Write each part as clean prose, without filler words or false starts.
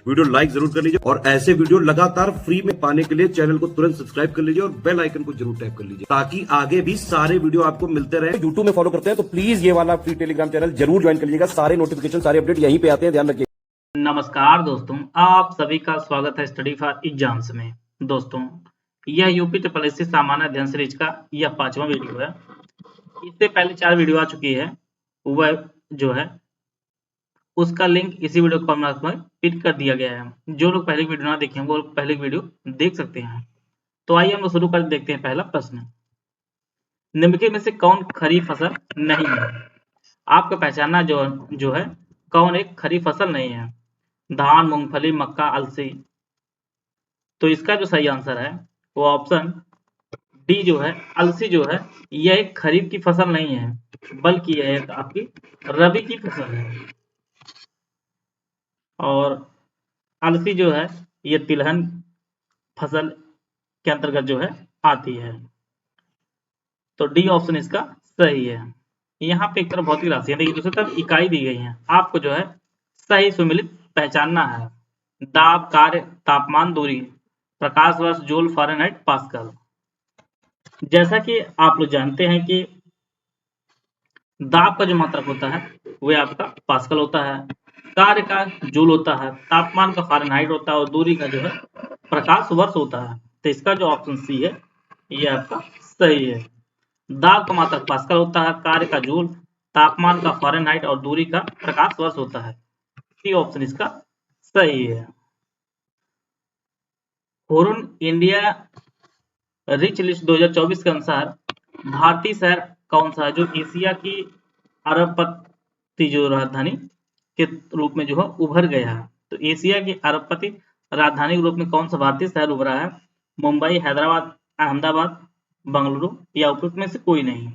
Video like जरूर कर लीजिए और ऐसे वीडियो लगातार फ्री में पाने के लिए चैनल को तुरंत सब्सक्राइब कर लीजिए और बेल आइकन को जरूर टैप कर लीजिए ताकि आगे भी सारे वीडियो आपको मिलते रहे। यूट्यूब में फॉलो करते हैं तो प्लीज ये वाला फ्री टेलीग्राम चैनल जरूर ज्वाइन कर लीजिएगा। सारे नोटिफिकेशन सारे अपडेट यहीं पे आते हैं, ध्यान रखिए। नमस्कार दोस्तों, आप सभी का स्वागत है स्टडी फॉर एग्जाम्स में। दोस्तों, यह यूपी ट्रिपल एससी सामान्य अध्ययन सीरीज का यह 5वां वीडियो है। इससे पहले 4 वीडियो आ चुकी है, वह जो है उसका लिंक इसी वीडियो कमेंट में पिन कर दिया गया है। जो लोग पहले वीडियो ना देखे हैं वो पहले वीडियो देख सकते हैं। तो आइए हम लोग शुरू कर देखते हैं। पहला प्रश्न, निम्नलिखित में से कौन खरीफ फसल नहीं है? आपको पहचानना जो है कौन एक खरीफ फसल नहीं है। धान, मूंगफली, मक्का, अलसी। तो इसका जो सही आंसर है वो ऑप्शन डी जो है, अलसी जो है यह एक खरीफ की फसल नहीं है, बल्कि यह एक आपकी रबी की फसल है। और अलसी जो है ये तिलहन फसल के अंतर्गत जो है आती है। तो डी ऑप्शन इसका सही है। यहाँ पे एक तरफ भौतिक राशियां दी, दूसरी तरफ इकाई दी गई है। आपको जो है सही सुमिलित पहचानना है। दाब, कार्य, तापमान, दूरी, प्रकाश वर्ष, जूल, फ़ारेनहाइट, पास्कल। जैसा कि आप लोग जानते हैं कि दाब का जो मात्रक होता है वह आपका पास्कल होता है, कार्य का जूल होता है, तापमान का फ़ारेनहाइट होता है और दूरी का जो है प्रकाश वर्ष होता है। तो इसका जो ऑप्शन सी है ये आपका सही है। दाब का मात्रक पास्कल होता है, कार्य का जूल, तापमान का फ़ारेनहाइट और दूरी का प्रकाश वर्ष होता है। सी ऑप्शन इसका सही है। हुरुन इंडिया रिच लिस्ट 2024 के अनुसार भारतीय शहर कौन सा है जो एशिया की अरबपति जो राजधानी के रूप में जो है उभर गया है? तो एशिया की अरबपति राजधानी के रूप में कौन सा भारतीय शहर उभरा है? मुंबई, हैदराबाद, अहमदाबाद, बंगलुरु या उपरोक्त में से कोई नहीं।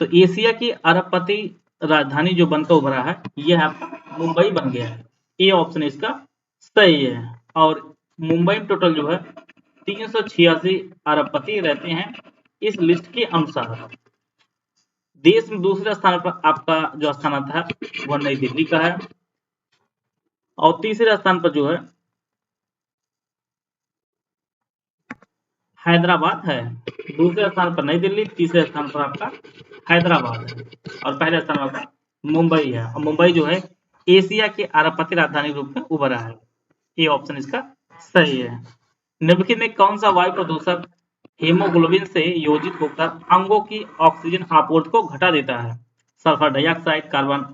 तो एशिया की अरबपति राजधानी जो बनकर उभरा है यह आपका मुंबई बन गया है। ए ऑप्शन इसका सही है। और मुंबई में टोटल जो है 386 अरबपति रहते हैं इस लिस्ट के अनुसार। देश में दूसरे स्थान पर आपका जो स्थान आता है वह नई दिल्ली का है और तीसरे स्थान पर जो है हैदराबाद है। दूसरे स्थान पर नई दिल्ली, तीसरे स्थान पर आपका हैदराबाद है और पहले स्थान पर आपका मुंबई है। और मुंबई जो है एशिया के अरबपति राजधानी रूप में उभरा है। ये ऑप्शन इसका सही है। निम्नलिखित में कौन सा वायु प्रदूषक हीमोग्लोबिन से योजित होकर अंगों की ऑक्सीजन आपूर्ति को घटा देता है? Sulphur dioxide, carbon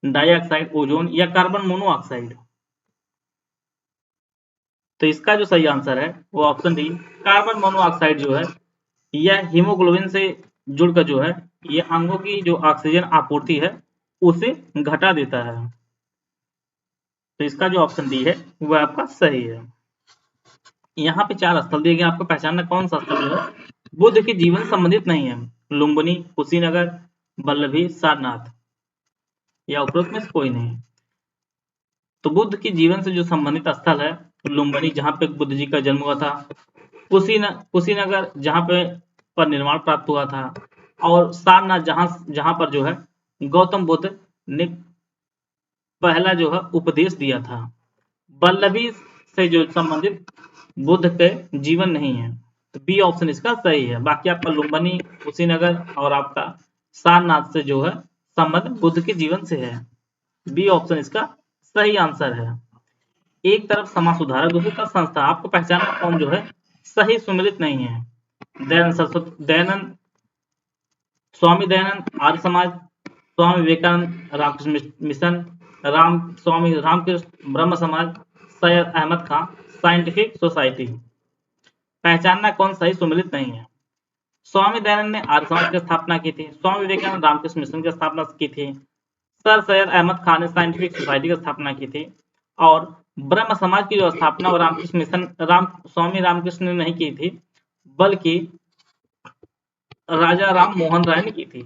dioxide, ozone या कार्बन मोनोऑक्साइड। तो इसका जो सही आंसर है वो ऑप्शन डी, कार्बन मोनोऑक्साइड जो है यह हीमोग्लोबिन से जुड़कर जो है ये अंगों की जो ऑक्सीजन आपूर्ति है उसे घटा देता है। तो इसका जो ऑप्शन डी है वह आपका सही है। यहाँ पे 4 स्थल दिए गए, आपको पहचानना कौन सा स्थल जो है बुद्ध के जीवन संबंधित नहीं है। लुम्बिनी, कुशीनगर, वल्लभी, सारनाथ या उपरोक्त में से कोई नहीं। तो बुद्ध के जीवन से जो संबंधित स्थल है लुम्बिनी, जहाँ पे बुद्ध जी का जन्म हुआ था, कुशीनगर जहाँ पे पर निर्माण प्राप्त हुआ था, और सारनाथ जहाँ पर जो है गौतम बुद्ध ने पहला जो है उपदेश दिया था। वल्लभी से जो संबंधित बुद्ध के जीवन नहीं है। तो बी ऑप्शन इसका सही है। बाकी आपका लुम्बिनी, कुशीनगर और आपका सारनाथ से जो है संबंध बुद्ध के जीवन से है। बी ऑप्शन इसका सही आंसर है। एक तरफ समाज सुधारक, दूसरी तरफ संस्था। आपको पहचानना कौन जो है सही सुमिलित नहीं है। दयानंद, स्वामी दयानंद आर्य समाज, स्वामी विवेकानंद रामकृष्ण मिशन, स्वामी रामकृष्ण ब्रह्म समाज, सैयद अहमद खां साइंटिफिक सोसाइटी। पहचानना कौन सही सुमिलित नहीं है। स्वामी दयानंद ने आर्य समाज की स्थापना की थी, स्वामी विवेकानंद रामकृष्ण मिशन की स्थापना की थी, सर सैयद अहमद खान ने साइंटिफिक सोसाइटी की स्थापना की थी, और ब्रह्म समाज की जो स्थापना वो रामकृष्ण मिशन स्वामी रामकृष्ण ने नहीं की थी बल्कि राजा राम मोहन राय ने की थी।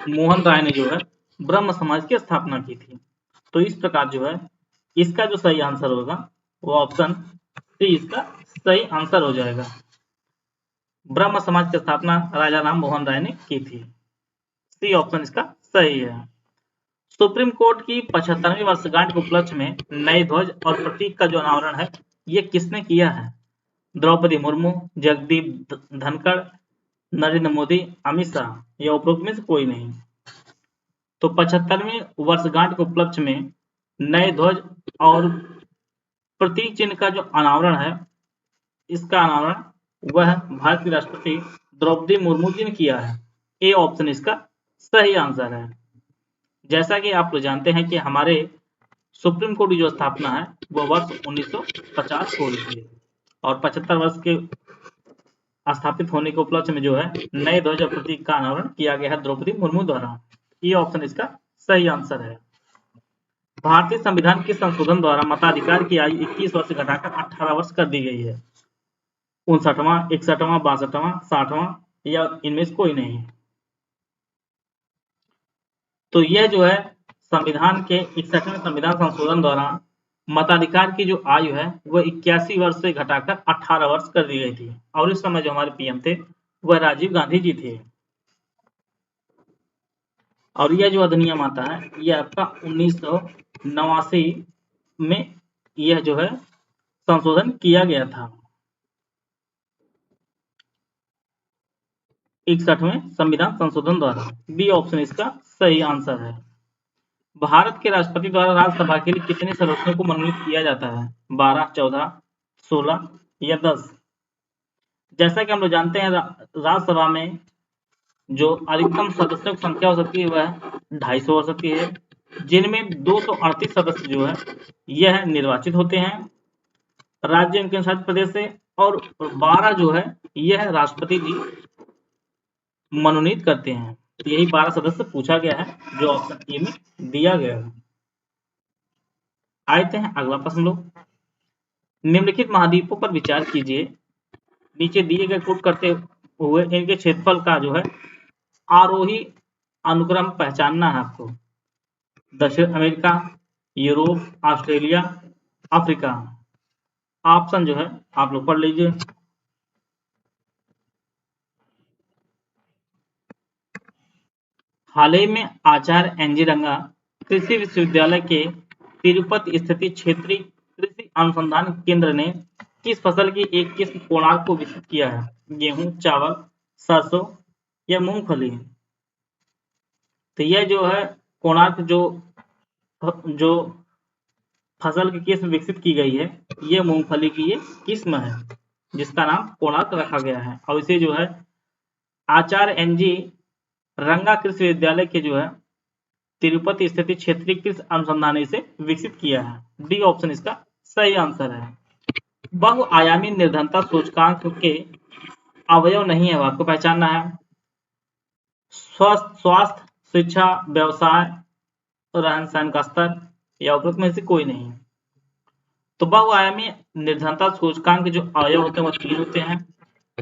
मोहन राय ने जो है ब्रह्म समाज की स्थापना की थी। तो इस प्रकार जो है इसका जो सही आंसर होगा वो ऑप्शन सी इसका सही आंसर हो जाएगा। ब्रह्म समाज की स्थापना राजा राम मोहन राय ने की थी। सी ऑप्शन इसका सही है। सुप्रीम कोर्ट की 75वीं वर्षगांठ के उपलक्ष्य में नए ध्वज और प्रतीक का जो अनावरण है ये किसने किया है? द्रौपदी मुर्मू, जगदीप धनखड़, नरेंद्र मोदी, अमित शाह या उपरोक्त में से कोई नहीं। तो 75वीं वर्षगांठ के उपलक्ष्य में नए ध्वज और प्रतीक चिन्ह का जो अनावरण है, इसका अनावरण वह भारत की राष्ट्रपति द्रौपदी मुर्मू जी ने किया है। ए ऑप्शन इसका सही आंसर है। जैसा कि आप लोग जानते हैं कि हमारे सुप्रीम कोर्ट की जो स्थापना है वो वर्ष 1950 को हुई थी और 75 वर्ष के स्थापित होने के उपलक्ष्य में जो है नए ध्वज और प्रतीक का अनावरण किया गया है द्रौपदी मुर्मू द्वारा। ये ऑप्शन इसका सही आंसर है। भारतीय संविधान के संशोधन द्वारा मताधिकार की आयु 21 वर्ष से घटाकर 18 वर्ष कर दी गई है। 59वां, 61वां, 62वां, 60वां या इनमें से कोई नहीं। तो यह जो है संविधान के 61वें संविधान संशोधन द्वारा मताधिकार की जो आयु है वह 81 वर्ष से घटाकर 18 वर्ष कर दी गई थी और इस समय जो हमारे पीएम थे वह राजीव गांधी जी थे। और यह जो अधिनियम आता है यह आपका 1989 में यह जो है संशोधन किया गया था। 61वें संविधान संशोधन द्वारा। बी ऑप्शन इसका सही आंसर है। भारत के राष्ट्रपति द्वारा राज्यसभा के लिए कितने सदस्यों को मनोनीत किया जाता है? 12, 14, 16 या 10? जैसा कि हम लोग जानते हैं राज्यसभा में जो अधिकतम सदस्यों की संख्या हो सकती है वह 250 हो सकती है, जिनमें 238 सदस्य जो है यह निर्वाचित होते हैं राज्य एवं केंद्र शासित प्रदेश से और 12 जो है यह राष्ट्रपति जी मनोनीत करते हैं। तो यही 12 सदस्य पूछा गया है जो ऑप्शन ए में दिया गया है। आते हैं अगला प्रश्न लोग। निम्नलिखित महाद्वीपों पर विचार कीजिए। नीचे दिए गए कोट करते हुए इनके क्षेत्रफल का जो है आरोही अनुक्रम पहचानना है आपको। दक्षिण America, Europe, Australia, Africa. Option जो है आप लोग पढ़ लीजिए। हाल ही में आचार्य एन जी रंगा कृषि विश्वविद्यालय के तिरुपति स्थित क्षेत्रीय कृषि अनुसंधान केंद्र ने किस फसल की एक किस्म कोणार्क को विकसित किया है? गेहूं, चावल, सरसों या मूंगफली? तो यह जो है कोणार्क जो फसल की किस्म विकसित की गई है ये मूंगफली की ये किस्म है जिसका नाम कोणार्क रखा गया है और इसे जो है आचार्य एन जी रंगा कृषि विश्वविद्यालय के जो है तिरुपति स्थित क्षेत्रीय कृषि अनुसंधान से विकसित किया है। डी ऑप्शन इसका सही आंसर है। बहुआयामी निर्धनता सूचकांक के अवयव नहीं है, आपको पहचानना है। स्वास्थ्य, शिक्षा, व्यवसाय, रहन सहन का स्तर या उपरोक्त में से कोई नहीं। तो बहुआयामी निर्धनता सूचकांक के जो अवयव होते हैं वो 3 होते हैं।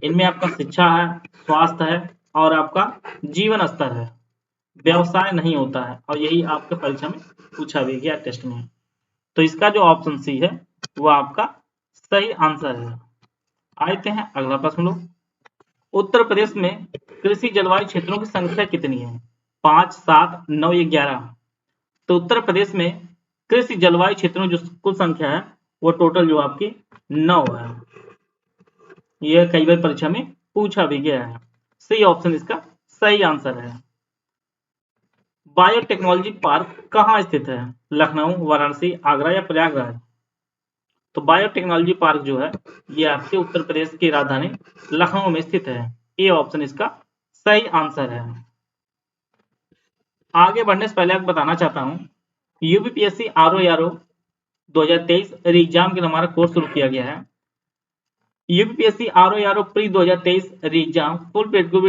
इनमें आपका शिक्षा है, स्वास्थ्य है और आपका जीवन स्तर है। व्यवसाय नहीं होता है और यही आपके परीक्षा में पूछा भी गया टेस्ट में। तो इसका जो ऑप्शन सी है वो आपका सही आंसर है। आते हैं अगला प्रश्न लोग। उत्तर प्रदेश में कृषि जलवायु क्षेत्रों की संख्या कितनी है? 5, 7, 9 या 11? तो उत्तर प्रदेश में कृषि जलवायु क्षेत्रों की जो कुल संख्या है वो टोटल जो आपकी 9 है। यह कई बार परीक्षा में पूछा भी गया है। सही ऑप्शन इसका सही आंसर है। बायोटेक्नोलॉजी पार्क कहाँ स्थित है? लखनऊ, वाराणसी, आगरा या प्रयागराज? तो बायोटेक्नोलॉजी पार्क जो है ये आपके उत्तर प्रदेश की राजधानी लखनऊ में स्थित है। ए ऑप्शन इसका सही आंसर है। आगे बढ़ने से पहले आपको बताना चाहता हूं यूपीपीएससी आरओ 2023 एग्जाम के हमारा कोर्स शुरू किया गया है। UPPSC RO pre 2023 exam full paid को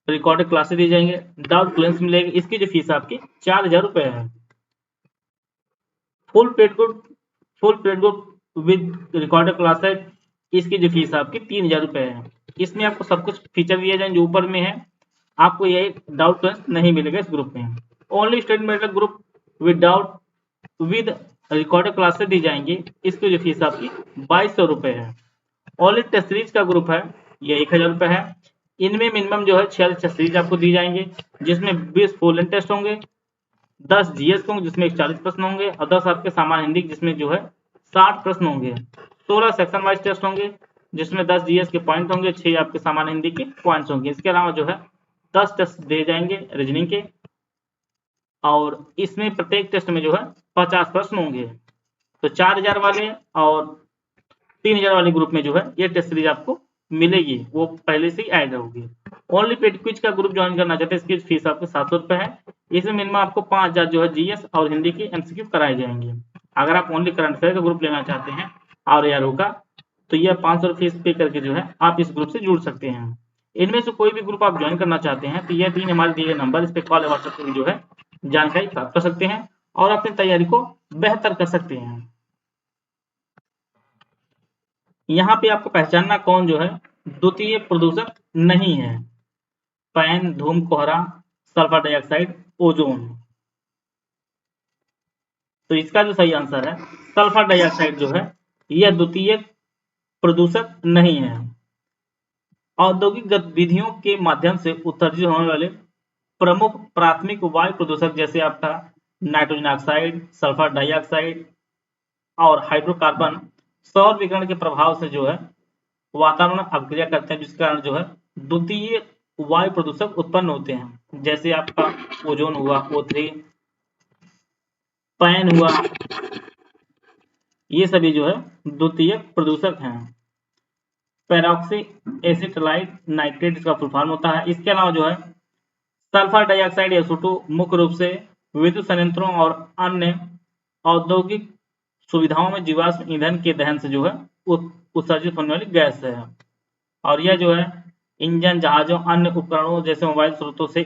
रिकॉर्डेड क्लासेस दी जाएंगे, डाउट क्लियरेंस मिलेगी। इसकी जो फीस आपकी 4000 रुपए है। फुल पेड को विद रिकॉर्डेड क्लास है, इसकी जो फीस आपकी 3000 रुपए है। इसमें आपको सब कुछ फीचर दिए जाएंगे जो ऊपर में है। आपको ये डाउट क्लियरेंस नहीं मिलेगा इस ग्रुप में। Only study material group with recorded classes दी जाएंगी। इसकी जो फीस आपकी 2200 रुपए है। ओनली टेस्ट सीरीज का ग्रुप है ये 1000 रुपए है। इनमें मिनिमम जो है 46 टेस्ट सीरीज आपको दी जाएंगे जिसमें 20 फुल लेंथ टेस्ट होंगे 10 जीएस के होंगे जिसमें 40 प्रश्न होंगे और 10 आपके सामान्य हिंदी जिसमें जो है 60 प्रश्न होंगे। 16 सेक्शन वाइज टेस्ट होंगे जिसमें 10 जीएस के पॉइंट होंगे, 6 आपके सामान्य हिंदी के पॉइंट्स होंगे। इसके अलावा जो है 10 टेस्ट दिए जाएंगे रीजनिंग के, और इसमें प्रत्येक टेस्ट में जो है 50 प्रश्न होंगे। तो 4000 वाले और 3000 वाले ग्रुप में जो है ये टेस्ट सीरीज आपको मिलेगी, वो पहले से ही ऐड होगी। ओनली पेड क्विज का ग्रुप ज्वाइन करना चाहते हैं, इसकी फीस आपको 700 रुपए है। इसमें मिनिमम आपको 5000 जो है जीएस और हिंदी की एमसीक्यू कराए जाएंगे। अगर आप ओनली करंट अफेयर का ग्रुप लेना चाहते हैं और यारो का, तो यह 500 फीस पे करके जो है आप इस ग्रुप से जुड़ सकते हैं। इनमें से कोई भी ग्रुप आप ज्वाइन करना चाहते हैं तो यह 3 हमारे दिए गए नंबर, इस पे कॉल या व्हाट्सएप पर जो है जानकारी प्राप्त कर सकते हैं और अपनी तैयारी को बेहतर कर सकते हैं। यहाँ पे आपको पहचानना कौन जो है द्वितीय प्रदूषक नहीं है। पैन, धूम, कोहरा, सल्फर डाइऑक्साइड, ओजोन। तो इसका जो सही आंसर है सल्फर डाइऑक्साइड जो है यह द्वितीय प्रदूषक नहीं है। औद्योगिक गतिविधियों के माध्यम से उत्सर्जित होने वाले प्रमुख प्राथमिक वायु प्रदूषक जैसे आपका नाइट्रोजन ऑक्साइड, सल्फर डाइऑक्साइड और हाइड्रोकार्बन सौर विकिरण के प्रभाव से जो है वातावरण में अभिक्रिया करते हैं, जिस कारण जो है द्वितीय वायु प्रदूषक उत्पन्न होते हैं। जैसे आपका ओजोन हुआ, O3, पैन हुआ, ये सभी जो है द्वितीय प्रदूषक हैं। पेरोक्सी एसिटाइल नाइट्रेट इसका फुल फॉर्म होता है। इसके अलावा जो है सल्फर डाइऑक्साइड SO2 मुख्य रूप से विद्युत संयंत्रों और अन्य औद्योगिक सुविधाओं में जीवाश्म ईंधन के दहन से जो है उत्सर्जित होने वाली गैस है, और यह जो है इंजन, जहाजों, अन्य उपकरणों जैसे मोबाइल स्रोतों से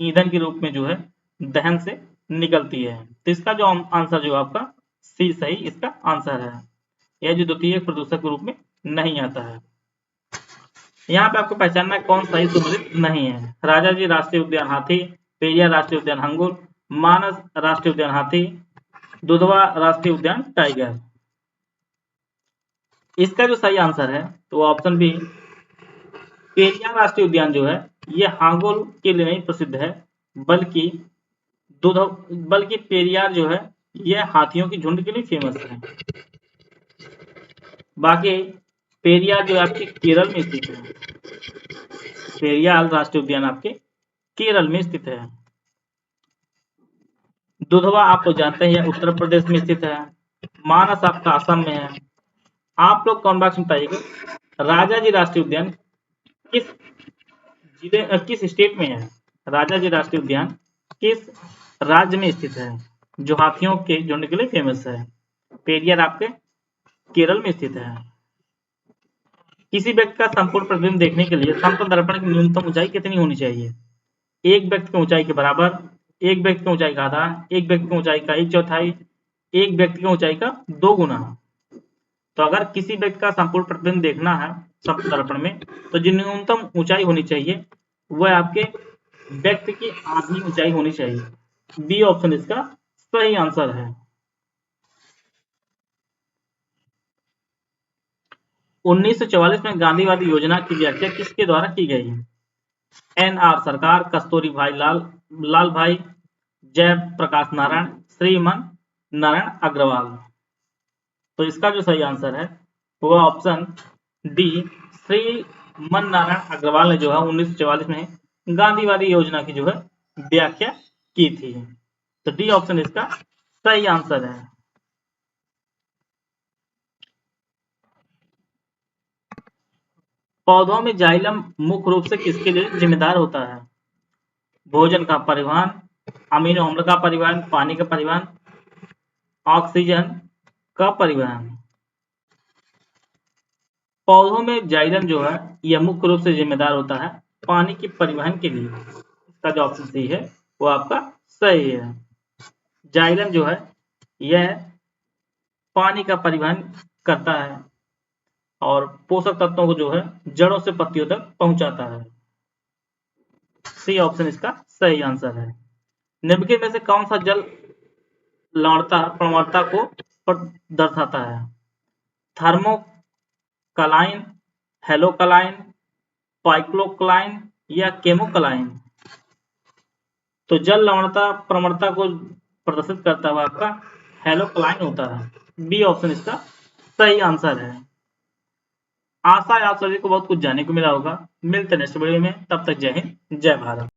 ईंधन के रूप में जो है दहन से निकलती है। तो इसका जो आंसर जो आपका सी सही इसका आंसर है। यह जो द्वितीय प्रदूषक के रूप में नहीं आता है। यहाँ पे आपको पहचानना कौन सही सम्मिलित नहीं है। राजा जी राष्ट्रीय उद्यान हाथी, पेरियार राष्ट्रीय उद्यान हंगुर, मानस राष्ट्रीय उद्यान हाथी, दुधवा राष्ट्रीय उद्यान टाइगर। इसका जो सही आंसर है तो ऑप्शन बी पेरियार राष्ट्रीय उद्यान जो है ये हांगुल के लिए नहीं प्रसिद्ध है, बल्कि पेरियार जो है ये हाथियों की झुंड के लिए फेमस है। बाकी पेरियार जो आपके केरल में स्थित है, पेरियार राष्ट्रीय उद्यान आपके केरल में स्थित है। दुधवा आप लोग जानते हैं उत्तर प्रदेश में स्थित है। मानस आपका असम में है। आप लोग कमेंट बॉक्स में बताइएगा राजा जी राष्ट्रीय उद्यान किस जिले किस स्टेट में है। राजा जी राष्ट्रीय उद्यान किस राज्य में स्थित है जो हाथियों के झुंड के लिए फेमस है। पेरियार आपके केरल में स्थित है। किसी व्यक्ति का संपूर्ण प्रतिबिंब देखने के लिए समतल दर्पण की न्यूनतम ऊंचाई कितनी होनी चाहिए। एक व्यक्ति की ऊंचाई के बराबर, एक व्यक्ति की ऊंचाई का आधा, एक व्यक्ति की ऊंचाई का 1/4, एक व्यक्ति की ऊंचाई का 2 गुना। तो अगर किसी व्यक्ति का संपूर्ण प्रतिबिंब देखना है समतल दर्पण में तो जो न्यूनतम ऊंचाई होनी चाहिए वह आपके व्यक्ति की आधी ऊंचाई होनी चाहिए। बी ऑप्शन इसका सही आंसर है। 1944 में गांधीवादी योजना की व्याख्या किसके द्वारा की गई। NR सरकार, कस्तूरी भाई लाल भाई, जयप्रकाश नारायण, श्रीमन नारायण अग्रवाल। तो इसका जो सही आंसर है वो ऑप्शन डी श्रीमन नारायण अग्रवाल ने जो है 1944 में गांधीवादी योजना की जो है व्याख्या की थी। तो डी ऑप्शन इसका सही आंसर है। पौधों में जाइलम मुख्य रूप से किसके लिए जिम्मेदार होता है। भोजन का परिवहन, अमीनो अम्ल का परिवहन, पानी का परिवहन, ऑक्सीजन का परिवहन। पौधों में जाइलम जो है यह मुख्य रूप से जिम्मेदार होता है पानी के परिवहन के लिए। इसका जो ऑप्शन सही है वो आपका सही है। जाइलम जो है यह पानी का परिवहन करता है और पोषक तत्वों को जो है जड़ों से पत्तियों तक पहुंचाता है। सी ऑप्शन इसका सही आंसर है। निम्नलिखित में से कौन सा जल प्रवणता को दर्शाता है। थर्मोकलाइन, हेलोकलाइन, पाइक्लोकलाइन या केमोकलाइन। तो जल लवणता प्रवणता को प्रदर्शित करता हुआ आपका हैलोक्लाइन होता है। बी ऑप्शन इसका सही आंसर है। आशा है आप सभी को बहुत कुछ जानने को मिला होगा। मिलते हैं नेक्स्ट वीडियो में, तब तक जय हिंद जय भारत।